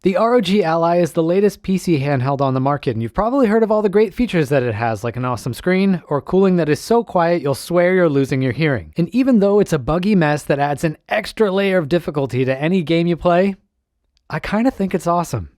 The ROG Ally is the latest PC handheld on the market, and you've probably heard of all the great features that it has, like an awesome screen, or cooling that is so quiet you'll swear you're losing your hearing. And even though it's a buggy mess that adds an extra layer of difficulty to any game you play, I kinda think it's awesome.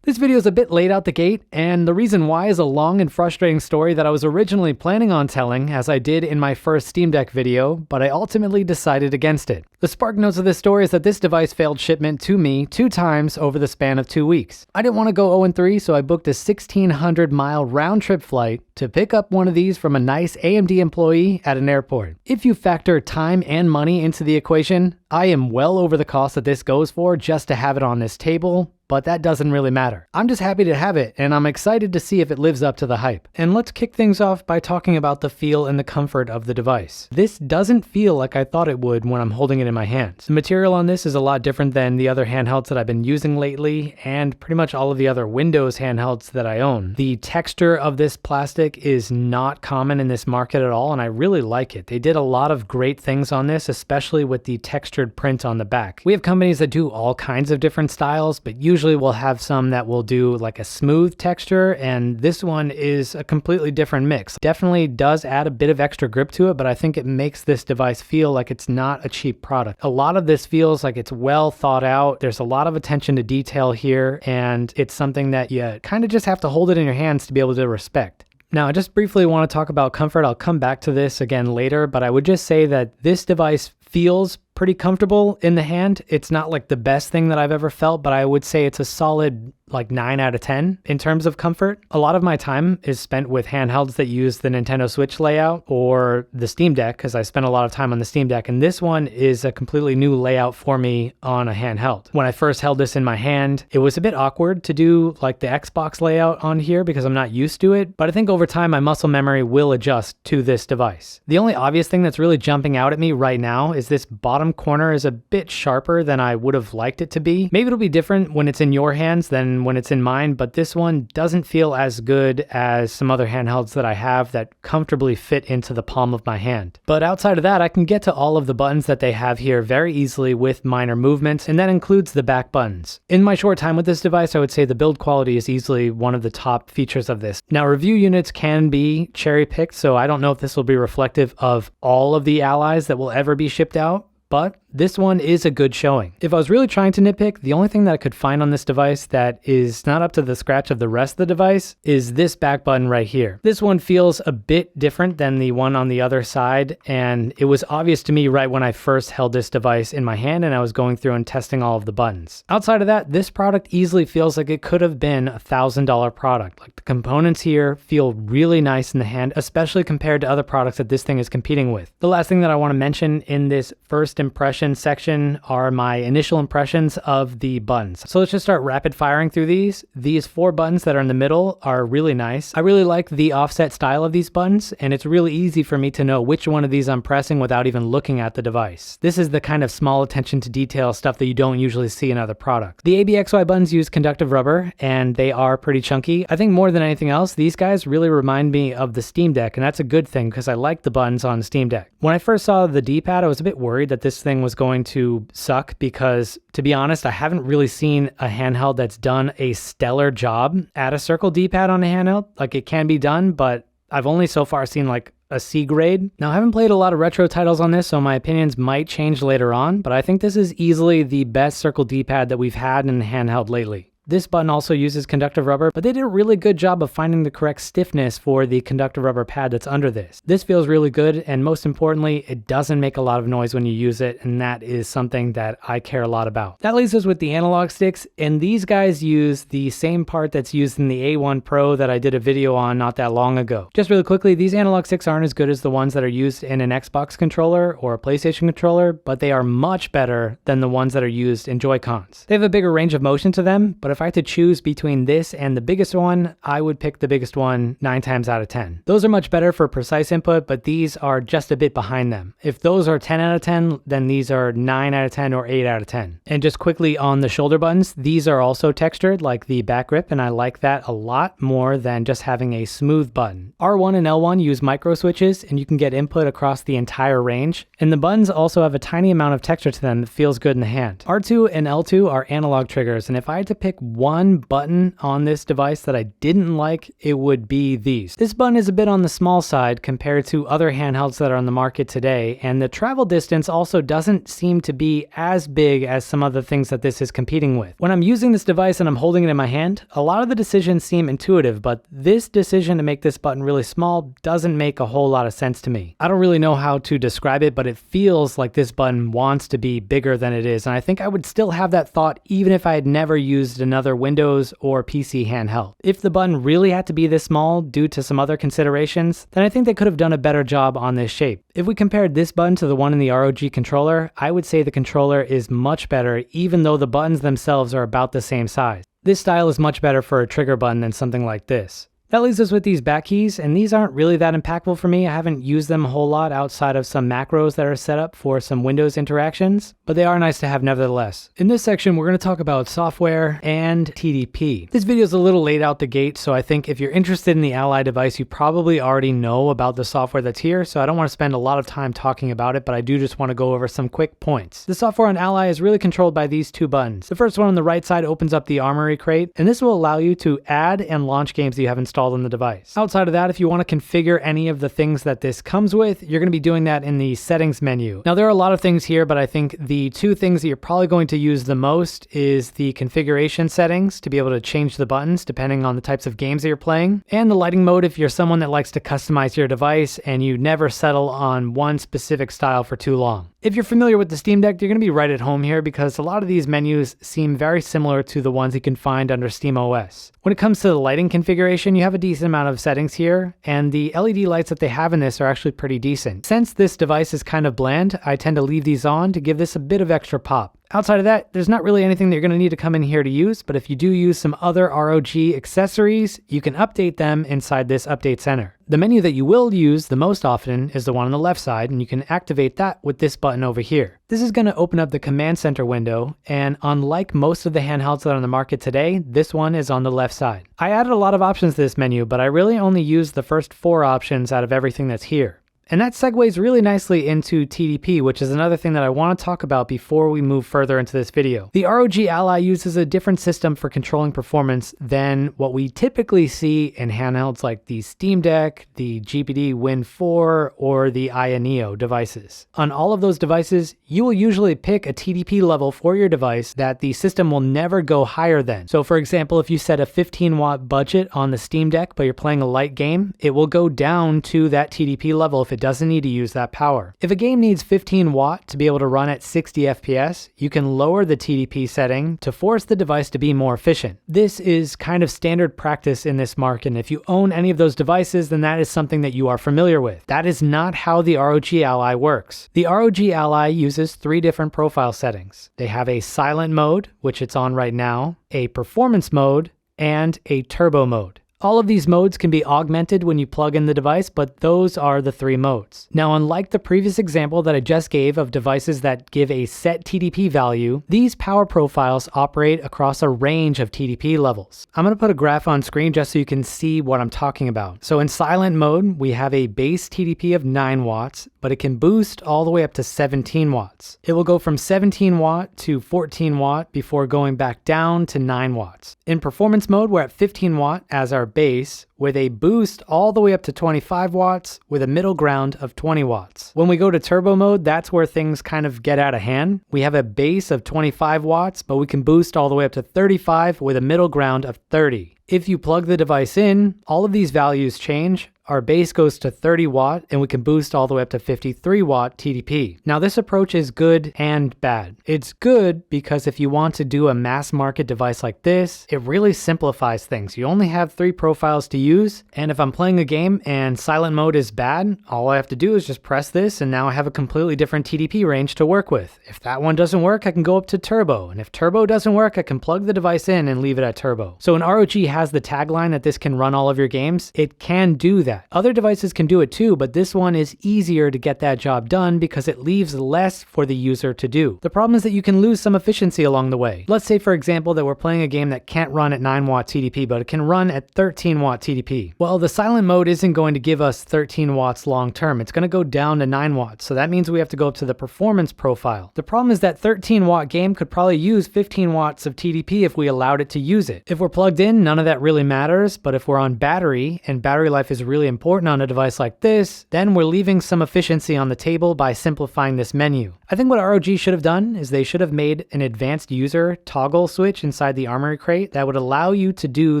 This video is a bit late out the gate, and the reason why is a long and frustrating story that I was originally planning on telling, as I did in my first Steam Deck video, but I ultimately decided against it. The spark notes of this story is that this device failed shipment to me 2 times over the span of 2 weeks. I didn't want to go 0-3, so I booked a 1,600-mile round-trip flight to pick up one of these from a nice AMD employee at an airport. If you factor time and money into the equation, I am well over the cost that this goes for just to have it on this table, but that doesn't really matter. I'm just happy to have it, and I'm excited to see if it lives up to the hype. And let's kick things off by talking about the feel and the comfort of the device. This doesn't feel like I thought it would when I'm holding it in my hands. The material on this is a lot different than the other handhelds that I've been using lately, and pretty much all of the other Windows handhelds that I own. The texture of this plastic is not common in this market at all, and I really like it. They did a lot of great things on this, especially with the textured print on the back. We have companies that do all kinds of different styles, but usually we'll have some that will do like a smooth texture, and this one is a completely different mix. Definitely does add a bit of extra grip to it, but I think it makes this device feel like it's not a cheap product. A lot of this feels like it's well thought out. There's a lot of attention to detail here, and it's something that you kind of just have to hold it in your hands to be able to respect. Now, I just briefly want to talk about comfort. I'll come back to this again later, but I would just say that this device feels pretty comfortable in the hand. It's not like the best thing that I've ever felt, but I would say it's a solid like 9 out of 10 in terms of comfort. A lot of my time is spent with handhelds that use the Nintendo Switch layout or the Steam Deck, because I spent a lot of time on the Steam Deck, and this one is a completely new layout for me on a handheld. When I first held this in my hand, it was a bit awkward to do like the Xbox layout on here because I'm not used to it, but I think over time my muscle memory will adjust to this device. The only obvious thing that's really jumping out at me right now is this bottom corner is a bit sharper than I would have liked it to be. Maybe it'll be different when it's in your hands than when it's in mine, but this one doesn't feel as good as some other handhelds that I have that comfortably fit into the palm of my hand. But outside of that, I can get to all of the buttons that they have here very easily with minor movements, and that includes the back buttons. In my short time with this device, I would say the build quality is easily one of the top features of this. Now, review units can be cherry-picked, so I don't know if this will be reflective of all of the Allies that will ever be shipped out, but this one is a good showing. If I was really trying to nitpick, the only thing that I could find on this device that is not up to the scratch of the rest of the device is this back button right here. This one feels a bit different than the one on the other side, and it was obvious to me right when I first held this device in my hand and I was going through and testing all of the buttons. Outside of that, this product easily feels like it could have been a $1,000 product. Like the components here feel really nice in the hand, especially compared to other products that this thing is competing with. The last thing that I want to mention in this first impression section are my initial impressions of the buttons. So let's just start rapid firing through these. These 4 buttons that are in the middle are really nice. I really like the offset style of these buttons, and it's really easy for me to know which one of these I'm pressing without even looking at the device. This is the kind of small attention to detail stuff that you don't usually see in other products. The ABXY buttons use conductive rubber, and they are pretty chunky. I think more than anything else, these guys really remind me of the Steam Deck, and that's a good thing because I like the buttons on Steam Deck. When I first saw the D-pad, I was a bit worried that this thing was going to suck because, to be honest, I haven't really seen a handheld that's done a stellar job at a circle D-pad on a handheld. Like, it can be done, but I've only so far seen like a C grade. Now, I haven't played a lot of retro titles on this, so my opinions might change later on, but I think this is easily the best circle D-pad that we've had in a handheld lately. This button also uses conductive rubber, but they did a really good job of finding the correct stiffness for the conductive rubber pad that's under this. This feels really good, and most importantly, it doesn't make a lot of noise when you use it, and that is something that I care a lot about. That leaves us with the analog sticks, and these guys use the same part that's used in the A1 Pro that I did a video on not that long ago. Just really quickly, these analog sticks aren't as good as the ones that are used in an Xbox controller or a PlayStation controller, but they are much better than the ones that are used in Joy-Cons. They have a bigger range of motion to them, but if if I had to choose between this and the biggest one, I would pick the biggest one 9 times out of 10. Those are much better for precise input, but these are just a bit behind them. If those are 10 out of 10, then these are 9 out of 10 or 8 out of 10. And just quickly on the shoulder buttons, these are also textured like the back grip, and I like that a lot more than just having a smooth button. R1 and L1 use micro switches, and you can get input across the entire range. And the buttons also have a tiny amount of texture to them that feels good in the hand. R2 and L2 are analog triggers, and if I had to pick one button on this device that I didn't like, it would be these. This button is a bit on the small side compared to other handhelds that are on the market today, and the travel distance also doesn't seem to be as big as some other things that this is competing with. When I'm using this device and I'm holding it in my hand, a lot of the decisions seem intuitive, but this decision to make this button really small doesn't make a whole lot of sense to me. I don't really know how to describe it, but it feels like this button wants to be bigger than it is, and I think I would still have that thought even if I had never used another Windows or PC handheld. If the button really had to be this small due to some other considerations, then I think they could have done a better job on this shape. If we compared this button to the one in the ROG controller, I would say the controller is much better even though the buttons themselves are about the same size. This style is much better for a trigger button than something like this. That leaves us with these back keys, and these aren't really that impactful for me. I haven't used them a whole lot outside of some macros that are set up for some Windows interactions, but they are nice to have nevertheless. In this section, we're going to talk about software and TDP. This video is a little late out the gate, so I think if you're interested in the Ally device, you probably already know about the software that's here, so I don't want to spend a lot of time talking about it, but I do just want to go over some quick points. The software on Ally is really controlled by these two buttons. The first one on the right side opens up the Armory crate, and this will allow you to add and launch games that you have installed on the device. Outside of that, if you want to configure any of the things that this comes with, you're going to be doing that in the settings menu. Now, there are a lot of things here, but I think the two things that you're probably going to use the most is the configuration settings to be able to change the buttons depending on the types of games that you're playing, and the lighting mode if you're someone that likes to customize your device and you never settle on one specific style for too long. If you're familiar with the Steam Deck, you're going to be right at home here because a lot of these menus seem very similar to the ones you can find under SteamOS. When it comes to the lighting configuration, you have a decent amount of settings here, and the LED lights that they have in this are actually pretty decent. Since this device is kind of bland, I tend to leave these on to give this a bit of extra pop. Outside of that, there's not really anything that you're going to need to come in here to use, but if you do use some other ROG accessories, you can update them inside this update center. The menu that you will use the most often is the one on the left side, and you can activate that with this button over here. This is going to open up the command center window, and unlike most of the handhelds that are on the market today, this one is on the left side. I added a lot of options to this menu, but I really only used the first 4 options out of everything that's here. And that segues really nicely into TDP, which is another thing that I want to talk about before we move further into this video. The ROG Ally uses a different system for controlling performance than what we typically see in handhelds like the Steam Deck, the GPD Win 4, or the Aya Neo devices. On all of those devices, you will usually pick a TDP level for your device that the system will never go higher than. So for example, if you set a 15-watt budget on the Steam Deck, but you're playing a light game, it will go down to that TDP level if it doesn't need to use that power. If a game needs 15 watt to be able to run at 60 FPS, you can lower the TDP setting to force the device to be more efficient. This is kind of standard practice in this market, and if you own any of those devices, then that is something that you are familiar with. That is not how the ROG Ally works. The ROG Ally uses 3 different profile settings. They have a silent mode, which it's on right now, a performance mode, and a turbo mode. All of these modes can be augmented when you plug in the device, but those are the 3 modes. Now, unlike the previous example that I just gave of devices that give a set TDP value, these power profiles operate across a range of TDP levels. I'm going to put a graph on screen just so you can see what I'm talking about. So in silent mode, we have a base TDP of 9 watts, but it can boost all the way up to 17 watts. It will go from 17 watt to 14 watt before going back down to 9 watts. In performance mode, we're at 15 watt as our base, with a boost all the way up to 25 watts with a middle ground of 20 watts. When we go to turbo mode, that's where things kind of get out of hand. We have a base of 25 watts, but we can boost all the way up to 35 with a middle ground of 30. If you plug the device in, all of these values change. our base goes to 30 watt and we can boost all the way up to 53 watt TDP. Now this approach is good and bad. It's good because if you want to do a mass market device like this, it really simplifies things. You only have 3 profiles to use, and if I'm playing a game and silent mode is bad, all I have to do is just press this and now I have a completely different TDP range to work with. If that one doesn't work, I can go up to turbo, and if turbo doesn't work, I can plug the device in and leave it at turbo. So when ROG has the tagline that this can run all of your games, it can do that. Other devices can do it too, but this one is easier to get that job done because it leaves less for the user to do. The problem is that you can lose some efficiency along the way. Let's say for example that we're playing a game that can't run at 9 watt TDP, but it can run at 13 watt TDP. Well, the silent mode isn't going to give us 13 watts long term. It's going to go down to 9 watts. So that means we have to go up to the performance profile. The problem is that 13 watt game could probably use 15 watts of TDP if we allowed it to use it. If we're plugged in, none of that really matters, but if we're on battery, and battery life is really important on a device like this, then we're leaving some efficiency on the table by simplifying this menu. I think what ROG should have done is they should have made an advanced user toggle switch inside the armory crate that would allow you to do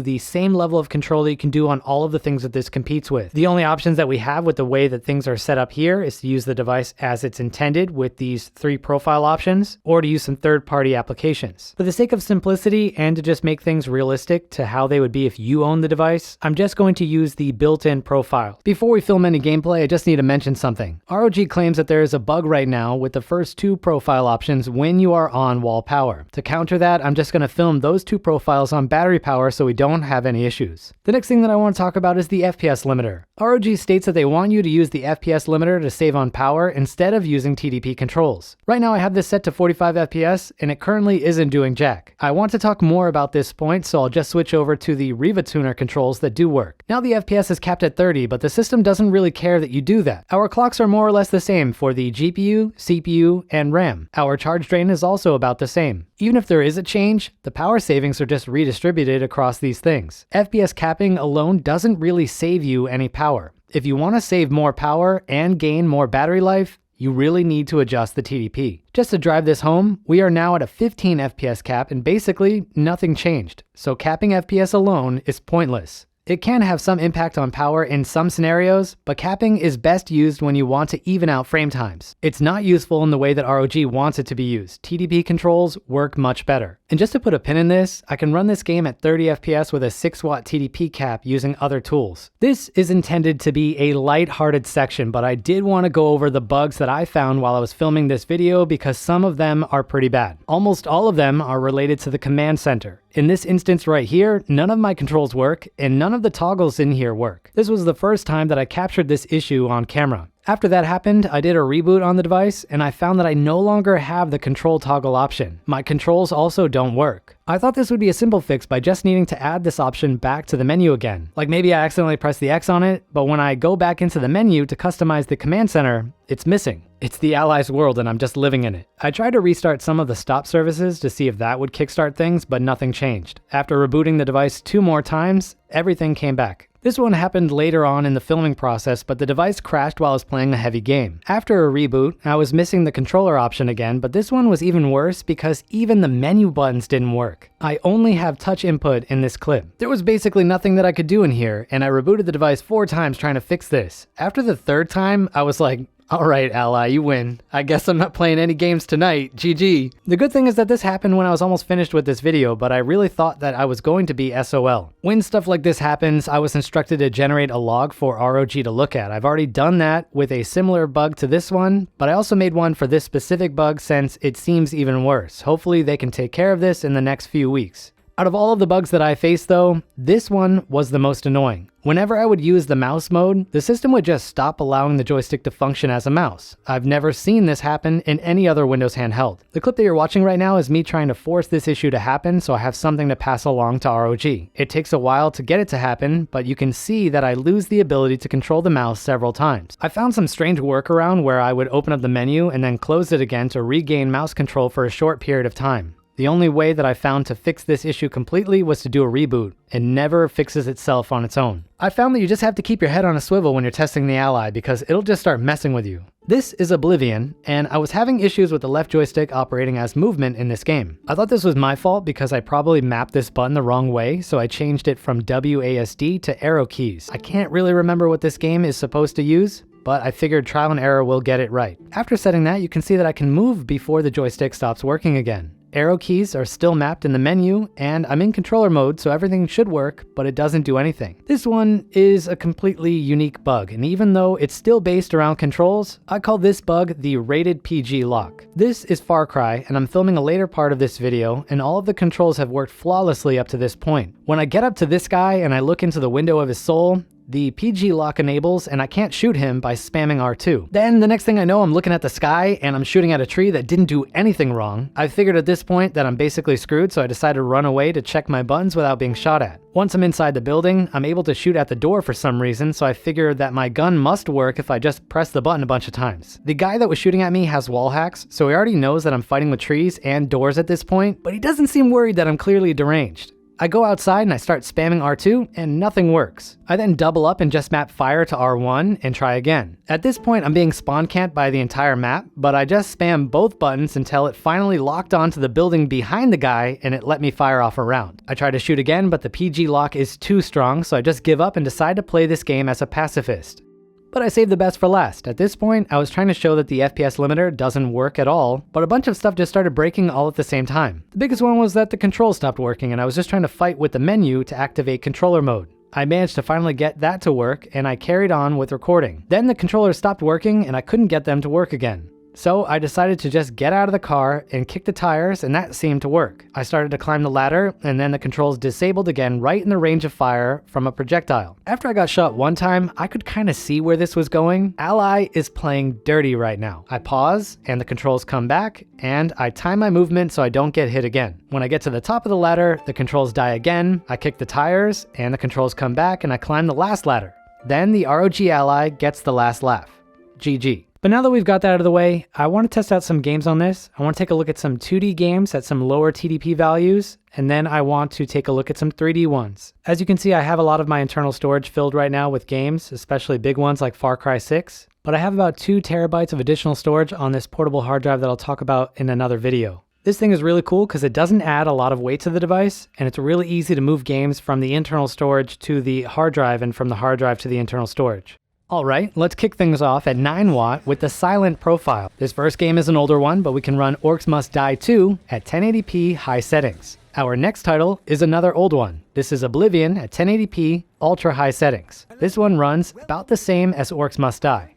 the same level of control that you can do on all of the things that this competes with. The only options that we have with the way that things are set up here is to use the device as it's intended with these 3 profile options, or to use some third-party applications. For the sake of simplicity and to just make things realistic to how they would be if you own the device, I'm just going to use the built-in profile. Before we film any gameplay, I just need to mention something. ROG claims that there is a bug right now with the first 2 profile options when you are on wall power. To counter that, I'm just going to film those 2 profiles on battery power so we don't have any issues. The next thing that I want to talk about is the FPS limiter. ROG states that they want you to use the FPS limiter to save on power instead of using TDP controls. Right now I have this set to 45 FPS and it currently isn't doing jack. I want to talk more about this point, so I'll just switch over to the Riva tuner controls that do work. Now the FPS is capped at 30, but the system doesn't really care that you do that. Our clocks are more or less the same for the GPU, CPU, and RAM. Our charge drain is also about the same. Even if there is a change, the power savings are just redistributed across these things. FPS capping alone doesn't really save you any power. If you want to save more power and gain more battery life, you really need to adjust the TDP. Just to drive this home, we are now at a 15 FPS cap and basically nothing changed. So capping FPS alone is pointless. It can have some impact on power in some scenarios, but capping is best used when you want to even out frame times. It's not useful in the way that ROG wants it to be used. TDP controls work much better. And just to put a pin in this, I can run this game at 30 FPS with a 6 watt TDP cap using other tools. This is intended to be a light-hearted section, but I did want to go over the bugs that I found while I was filming this video because some of them are pretty bad. Almost all of them are related to the command center. In this instance right here, none of my controls work and none of the toggles in here work. This was the first time that I captured this issue on camera. After that happened, I did a reboot on the device and I found that I no longer have the control toggle option. My controls also don't work. I thought this would be a simple fix by just needing to add this option back to the menu again. Like maybe I accidentally pressed the X on it, but when I go back into the menu to customize the command center, it's missing. It's the Ally's world and I'm just living in it. I tried to restart some of the stop services to see if that would kickstart things, but nothing changed. After rebooting the device 2 more times, everything came back. This one happened later on in the filming process, but the device crashed while I was playing a heavy game. After a reboot, I was missing the controller option again, but this one was even worse because even the menu buttons didn't work. I only have touch input in this clip. There was basically nothing that I could do in here, and I rebooted the device 4 times trying to fix this. After the 3rd time, I was like, alright Ally, you win. I guess I'm not playing any games tonight, GG. The good thing is that this happened when I was almost finished with this video, but I really thought that I was going to be SOL. When stuff like this happens, I was instructed to generate a log for ROG to look at. I've already done that with a similar bug to this one, but I also made one for this specific bug since it seems even worse. Hopefully they can take care of this in the next few weeks. Out of all of the bugs that I faced though, this one was the most annoying. Whenever I would use the mouse mode, the system would just stop allowing the joystick to function as a mouse. I've never seen this happen in any other Windows handheld. The clip that you're watching right now is me trying to force this issue to happen so I have something to pass along to ROG. It takes a while to get it to happen, but you can see that I lose the ability to control the mouse several times. I found some strange workaround where I would open up the menu and then close it again to regain mouse control for a short period of time. The only way that I found to fix this issue completely was to do a reboot. It never fixes itself on its own. I found that you just have to keep your head on a swivel when you're testing the Ally because it'll just start messing with you. This is Oblivion, and I was having issues with the left joystick operating as movement in this game. I thought this was my fault because I probably mapped this button the wrong way, so I changed it from WASD to arrow keys. I can't really remember what this game is supposed to use, but I figured trial and error will get it right. After setting that, you can see that I can move before the joystick stops working again. Arrow keys are still mapped in the menu, and I'm in controller mode, so everything should work, but it doesn't do anything. This one is a completely unique bug, and even though it's still based around controls, I call this bug the rated PG lock. This is Far Cry, and I'm filming a later part of this video, and all of the controls have worked flawlessly up to this point. When I get up to this guy and I look into the window of his soul, the PG lock enables and I can't shoot him by spamming R2. Then the next thing I know, I'm looking at the sky and I'm shooting at a tree that didn't do anything wrong. I figured at this point that I'm basically screwed, so I decided to run away to check my buttons without being shot at. Once I'm inside the building, I'm able to shoot at the door for some reason, so I figured that my gun must work if I just press the button a bunch of times. The guy that was shooting at me has wall hacks, so he already knows that I'm fighting with trees and doors at this point, but he doesn't seem worried that I'm clearly deranged. I go outside and I start spamming R2 and nothing works. I then double up and just map fire to R1 and try again. At this point I'm being spawn camped by the entire map, but I just spam both buttons until it finally locked onto the building behind the guy and it let me fire off a round. I try to shoot again, but the PG lock is too strong, so I just give up and decide to play this game as a pacifist. But I saved the best for last. At this point, I was trying to show that the FPS limiter doesn't work at all, but a bunch of stuff just started breaking all at the same time. The biggest one was that the controls stopped working and I was just trying to fight with the menu to activate controller mode. I managed to finally get that to work and I carried on with recording. Then the controllers stopped working and I couldn't get them to work again. So I decided to just get out of the car and kick the tires, and that seemed to work. I started to climb the ladder, and then the controls disabled again right in the range of fire from a projectile. After I got shot one time, I could kind of see where this was going. Ally is playing dirty right now. I pause, and the controls come back, and I time my movement so I don't get hit again. When I get to the top of the ladder, the controls die again, I kick the tires, and the controls come back, and I climb the last ladder. Then the ROG Ally gets the last laugh. GG. But now that we've got that out of the way, I want to test out some games on this. I want to take a look at some 2D games at some lower TDP values, and then I want to take a look at some 3D ones. As you can see, I have a lot of my internal storage filled right now with games, especially big ones like Far Cry 6, but I have about 2 terabytes of additional storage on this portable hard drive that I'll talk about in another video. This thing is really cool because it doesn't add a lot of weight to the device, and it's really easy to move games from the internal storage to the hard drive and from the hard drive to the internal storage. Alright, let's kick things off at 9 watt with the silent profile. This first game is an older one, but we can run Orcs Must Die 2 at 1080p high settings. Our next title is another old one. This is Oblivion at 1080p ultra high settings. This one runs about the same as Orcs Must Die.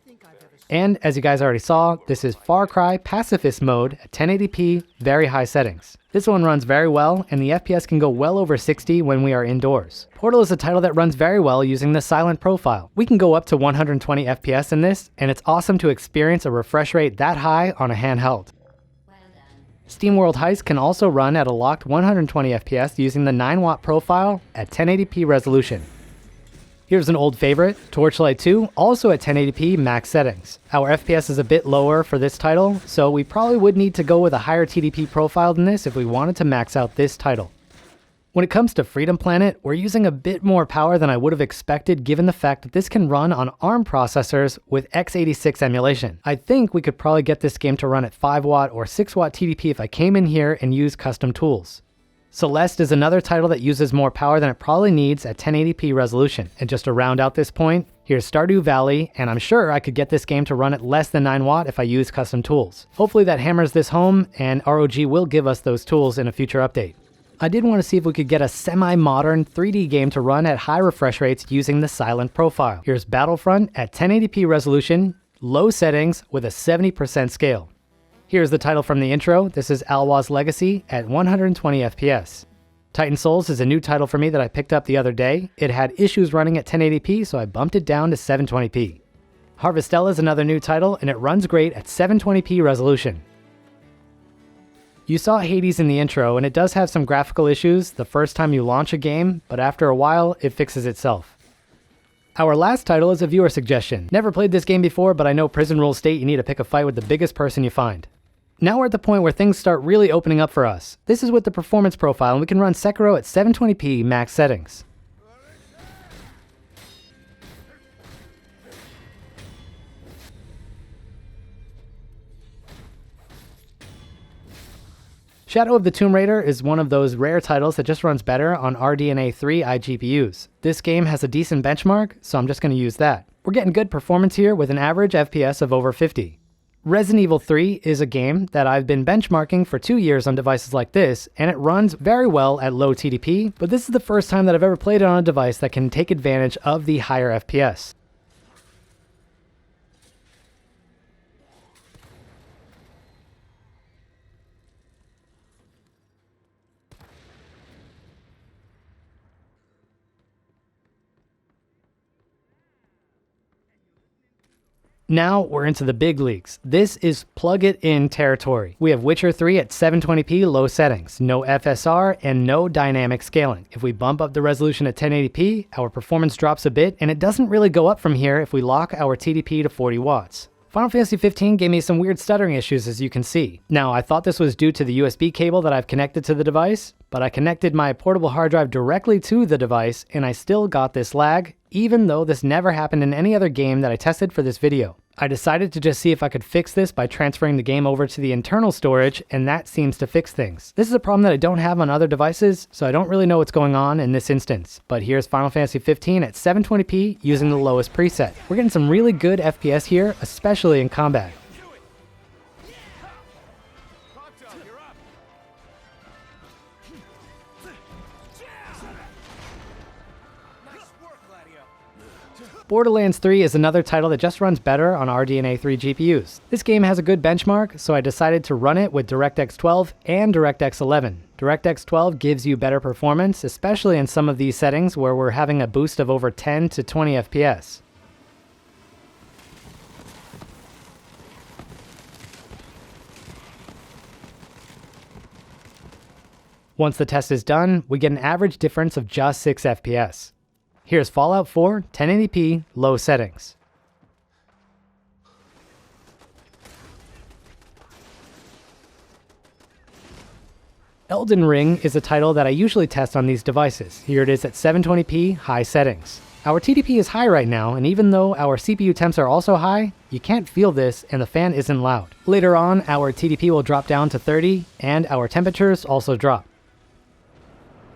And as you guys already saw, this is Far Cry Pacifist mode at 1080p very high settings. This one runs very well, and the FPS can go well over 60 when we are indoors. Portal is a title that runs very well using the silent profile. We can go up to 120 FPS in this, and it's awesome to experience a refresh rate that high on a handheld. SteamWorld Heist can also run at a locked 120 FPS using the 9 watt profile at 1080p resolution. Here's an old favorite, Torchlight 2, also at 1080p max settings. Our FPS is a bit lower for this title, so we probably would need to go with a higher TDP profile than this if we wanted to max out this title. When it comes to Freedom Planet, we're using a bit more power than I would have expected given the fact that this can run on ARM processors with x86 emulation. I think we could probably get this game to run at 5 watt or 6 watt TDP if I came in here and used custom tools. Celeste is another title that uses more power than it probably needs at 1080p resolution. And just to round out this point, here's Stardew Valley, and I'm sure I could get this game to run at less than 9 watt if I use custom tools. Hopefully that hammers this home, and ROG will give us those tools in a future update. I did want to see if we could get a semi-modern 3D game to run at high refresh rates using the silent profile. Here's Battlefront at 1080p resolution, low settings with a 70% scale. Here's the title from the intro. This is Alwa's Legacy at 120 FPS. Titan Souls is a new title for me that I picked up the other day. It had issues running at 1080p, so I bumped it down to 720p. Harvestella is another new title, and it runs great at 720p resolution. You saw Hades in the intro, and it does have some graphical issues the first time you launch a game, but after a while, it fixes itself. Our last title is a viewer suggestion. Never played this game before, but I know prison rules state you need to pick a fight with the biggest person you find. Now we're at the point where things start really opening up for us. This is with the performance profile, and we can run Sekiro at 720p max settings. Shadow of the Tomb Raider is one of those rare titles that just runs better on RDNA 3 iGPUs. This game has a decent benchmark, so I'm just going to use that. We're getting good performance here with an average FPS of over 50. Resident Evil 3 is a game that I've been benchmarking for 2 years on devices like this, and it runs very well at low TDP, but this is the first time that I've ever played it on a device that can take advantage of the higher FPS. Now we're into the big leagues. This is plug-it-in territory. We have Witcher 3 at 720p low settings, no FSR, and no dynamic scaling. If we bump up the resolution at 1080p, our performance drops a bit, and it doesn't really go up from here if we lock our TDP to 40 watts. Final Fantasy 15 gave me some weird stuttering issues, as you can see. Now, I thought this was due to the USB cable that I've connected to the device, but I connected my portable hard drive directly to the device, and I still got this lag, even though this never happened in any other game that I tested for this video. I decided to just see if I could fix this by transferring the game over to the internal storage, and that seems to fix things. This is a problem that I don't have on other devices, so I don't really know what's going on in this instance. But here's Final Fantasy 15 at 720p using the lowest preset. We're getting some really good FPS here, especially in combat. Borderlands 3 is another title that just runs better on RDNA 3 GPUs. This game has a good benchmark, so I decided to run it with DirectX 12 and DirectX 11. DirectX 12 gives you better performance, especially in some of these settings where we're having a boost of over 10 to 20 FPS. Once the test is done, we get an average difference of just 6 FPS. Here's Fallout 4, 1080p, low settings. Elden Ring is a title that I usually test on these devices. Here it is at 720p, high settings. Our TDP is high right now, and even though our CPU temps are also high, you can't feel this and the fan isn't loud. Later on, our TDP will drop down to 30, and our temperatures also drop.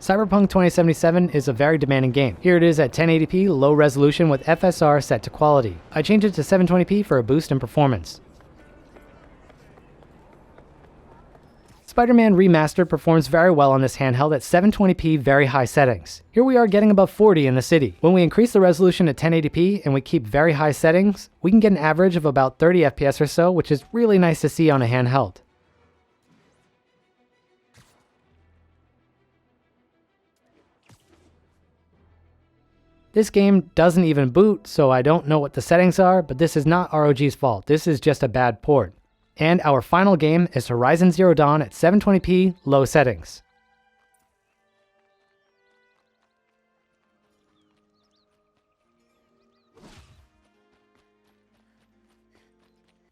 Cyberpunk 2077 is a very demanding game. Here it is at 1080p, low resolution with FSR set to quality. I changed it to 720p for a boost in performance. Spider-Man Remastered performs very well on this handheld at 720p very high settings. Here we are getting above 40 in the city. When we increase the resolution to 1080p and we keep very high settings, we can get an average of about 30 FPS or so, which is really nice to see on a handheld. This game doesn't even boot, so I don't know what the settings are, but this is not ROG's fault. This is just a bad port. And our final game is Horizon Zero Dawn at 720p, low settings.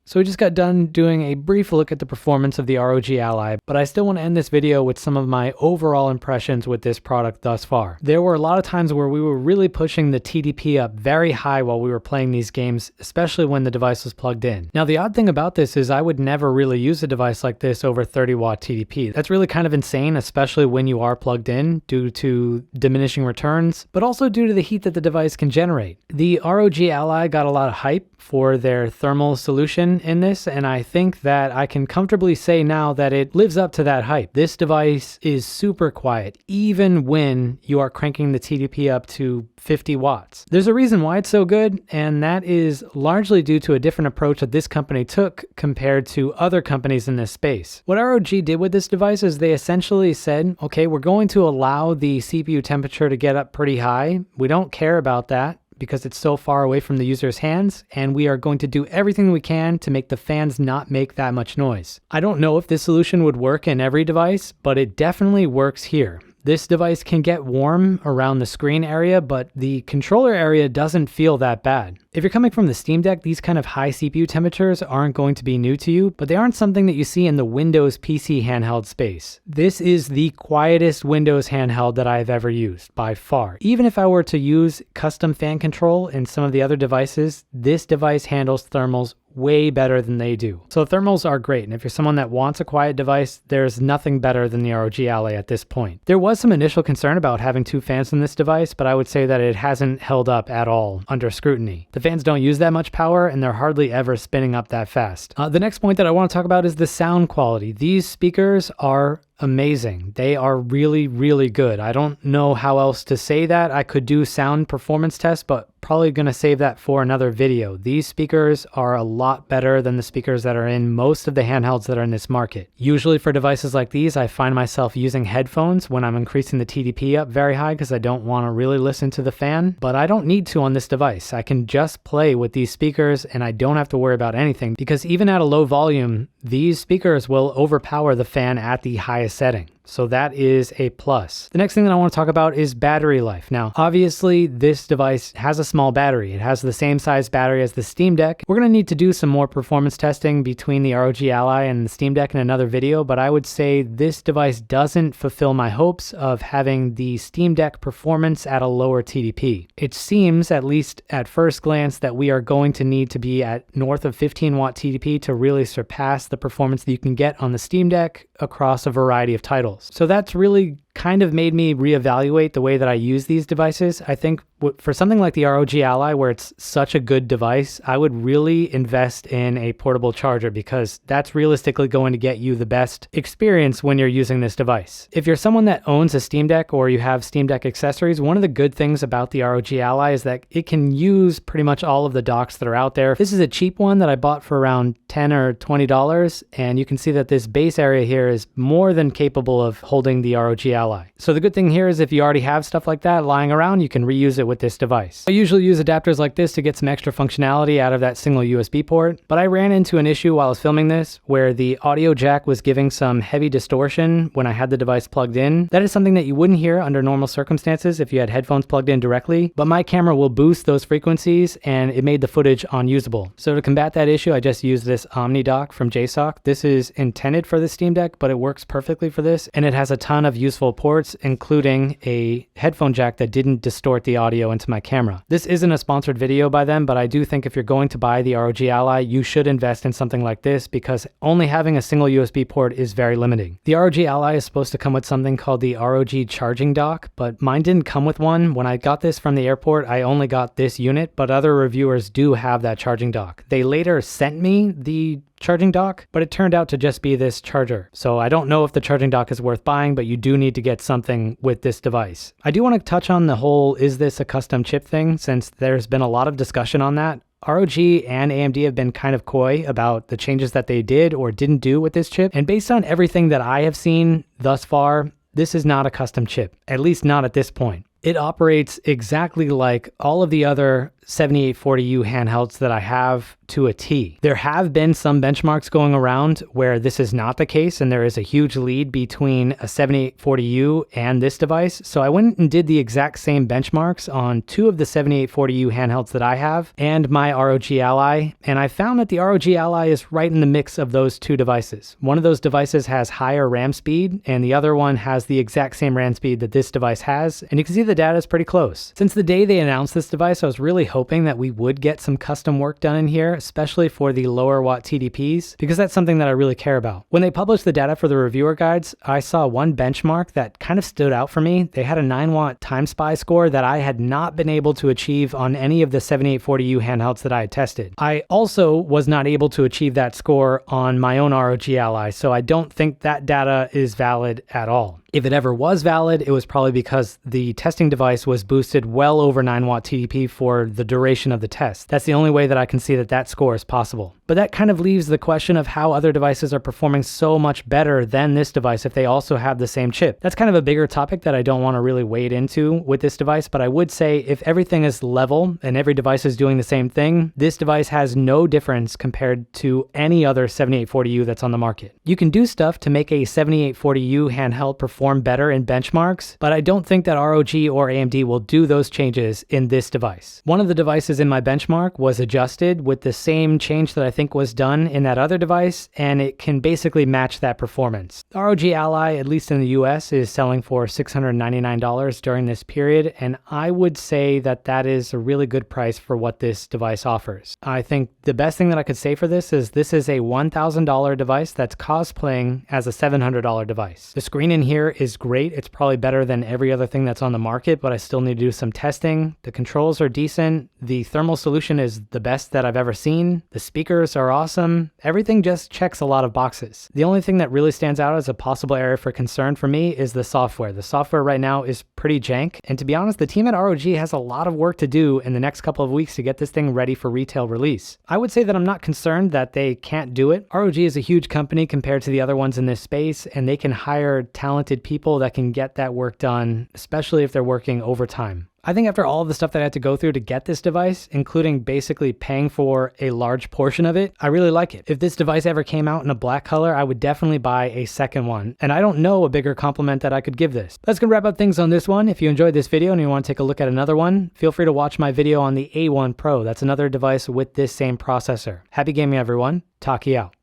So we just got done doing a brief look at the performance of the ROG Ally, but I still want to end this video with some of my overall impressions with this product thus far. There were a lot of times where we were really pushing the TDP up very high while we were playing these games, especially when the device was plugged in. Now the odd thing about this is I would never really use a device like this over 30 watt TDP. That's really kind of insane, especially when you are plugged in due to diminishing returns, but also due to the heat that the device can generate. The ROG Ally got a lot of hype for their thermal solution in this, and I think that I can comfortably say now that it lives up to that hype. This device is super quiet, even when you are cranking the TDP up to 50 watts. There's a reason why it's so good, and that is largely due to a different approach that this company took compared to other companies in this space. What ROG did with this device is they essentially said, okay, we're going to allow the CPU temperature to get up pretty high. We don't care about that because it's so far away from the user's hands, and we are going to do everything we can to make the fans not make that much noise. I don't know if this solution would work in every device, but it definitely works here. This device can get warm around the screen area, but the controller area doesn't feel that bad. If you're coming from the Steam Deck, these kind of high CPU temperatures aren't going to be new to you, but they aren't something that you see in the Windows PC handheld space. This is the quietest Windows handheld that I've ever used, by far. Even if I were to use custom fan control in some of the other devices, this device handles thermals way better than they do. So thermals are great, and if you're someone that wants a quiet device, there's nothing better than the ROG Ally at this point. There was some initial concern about having 2 fans in this device, but I would say that it hasn't held up at all under scrutiny. The fans don't use that much power, and they're hardly ever spinning up that fast. The next point that I want to talk about is the sound quality. These speakers are amazing. They are really, really good. I don't know how else to say that. I could do sound performance tests, but probably going to save that for another video. These speakers are a lot better than the speakers that are in most of the handhelds that are in this market. Usually for devices like these, I find myself using headphones when I'm increasing the TDP up very high because I don't want to really listen to the fan, but I don't need to on this device. I can just play with these speakers and I don't have to worry about anything because even at a low volume, these speakers will overpower the fan at the highest setting. So that is a plus. The next thing that I want to talk about is battery life. Now, obviously, this device has a small battery. It has the same size battery as the Steam Deck. We're going to need to do some more performance testing between the ROG Ally and the Steam Deck in another video, but I would say this device doesn't fulfill my hopes of having the Steam Deck performance at a lower TDP. It seems, at least at first glance, that we are going to need to be at north of 15 watt TDP to really surpass the performance that you can get on the Steam Deck across a variety of titles. So that's really kind of made me reevaluate the way that I use these devices. I think for something like the ROG Ally, where it's such a good device, I would really invest in a portable charger because that's realistically going to get you the best experience when you're using this device. If you're someone that owns a Steam Deck or you have Steam Deck accessories, one of the good things about the ROG Ally is that it can use pretty much all of the docks that are out there. This is a cheap one that I bought for around $10 or $20, and you can see that this base area here is more than capable of holding the ROG Ally. So the good thing here is if you already have stuff like that lying around, you can reuse it with this device. I usually use adapters like this to get some extra functionality out of that single USB port, but I ran into an issue while I was filming this where the audio jack was giving some heavy distortion when I had the device plugged in. That is something that you wouldn't hear under normal circumstances if you had headphones plugged in directly, but my camera will boost those frequencies and it made the footage unusable. So to combat that issue, I just used this Omni dock from JSOC. This is intended for the Steam Deck, but it works perfectly for this, and it has a ton of useful ports, including a headphone jack that didn't distort the audio into my camera. This isn't a sponsored video by them, but I do think if you're going to buy the ROG Ally, you should invest in something like this because only having a single USB port is very limiting. The ROG Ally is supposed to come with something called the ROG charging dock, but mine didn't come with one. When I got this from the airport, I only got this unit, but other reviewers do have that charging dock. They later sent me the charging dock, but it turned out to just be this charger. So I don't know if the charging dock is worth buying, but you do need to get something with this device. I do want to touch on the whole is this a custom chip thing, since there's been a lot of discussion on that. ROG and AMD have been kind of coy about the changes that they did or didn't do with this chip, and based on everything that I have seen thus far, this is not a custom chip, at least not at this point. It operates exactly like all of the other 7840U handhelds that I have to a T. There have been some benchmarks going around where this is not the case, and there is a huge lead between a 7840U and this device. So I went and did the exact same benchmarks on 2 of the 7840U handhelds that I have and my ROG Ally, and I found that the ROG Ally is right in the mix of those 2 devices. One of those devices has higher RAM speed, and the other one has the exact same RAM speed that this device has, and you can see the data is pretty close. Since the day they announced this device, I was really hoping that we would get some custom work done in here, especially for the lower watt TDPs, because that's something that I really care about. When they published the data for the reviewer guides, I saw one benchmark that kind of stood out for me. They had a 9 watt time spy score that I had not been able to achieve on any of the 7840U handhelds that I had tested. I also was not able to achieve that score on my own ROG Ally, so I don't think that data is valid at all. If it ever was valid, it was probably because the testing device was boosted well over 9 watt TDP for the duration of the test. That's the only way that I can see that that score is possible. But that kind of leaves the question of how other devices are performing so much better than this device if they also have the same chip. That's kind of a bigger topic that I don't want to really wade into with this device, but I would say if everything is level and every device is doing the same thing, this device has no difference compared to any other 7840U that's on the market. You can do stuff to make a 7840U handheld perform better in benchmarks, but I don't think that ROG or AMD will do those changes in this device. One of the devices in my benchmark was adjusted with the same change that I think was done in that other device, and it can basically match that performance. The ROG Ally, at least in the US, is selling for $699 during this period, and I would say that that is a really good price for what this device offers. I think the best thing that I could say for this is a $1,000 device that's cosplaying as a $700 device. The screen in here is great. It's probably better than every other thing that's on the market, but I still need to do some testing. The controls are decent. The thermal solution is the best that I've ever seen. The speakers are awesome. Everything just checks a lot of boxes. The only thing that really stands out as a possible area for concern for me is the software. The software right now is pretty jank, and to be honest, the team at ROG has a lot of work to do in the next couple of weeks to get this thing ready for retail release. I would say that I'm not concerned that they can't do it. ROG is a huge company compared to the other ones in this space, and they can hire talented people that can get that work done, especially if they're working overtime. I think after all of the stuff that I had to go through to get this device, including basically paying for a large portion of it, I really like it. If this device ever came out in a black color, I would definitely buy a second one. And I don't know a bigger compliment that I could give this. That's gonna wrap up things on this one. If you enjoyed this video and you want to take a look at another one, feel free to watch my video on the A1 Pro. That's another device with this same processor. Happy gaming, everyone. Taki out.